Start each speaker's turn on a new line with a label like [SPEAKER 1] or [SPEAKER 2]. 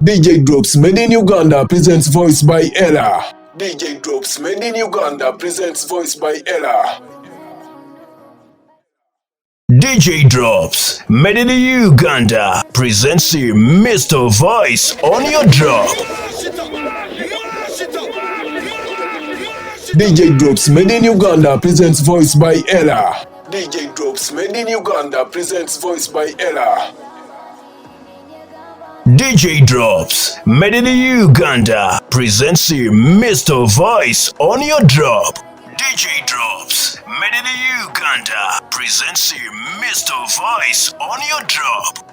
[SPEAKER 1] DJ Drops Made in Uganda presents Voice by ERAH. DJ Drops Made in Uganda presents Voice by ERAH.
[SPEAKER 2] DJ Drops Made in Uganda presents you Mr. Voice on your drop.
[SPEAKER 1] DJ Drops Made in Uganda presents Voice by ERAH. DJ Drops Made in Uganda presents Voice by ERAH.
[SPEAKER 2] DJ Drops Made in Uganda presents you Mr. Voice on your drop. DJ Drops Made in Uganda presents you Mr. Voice on your drop.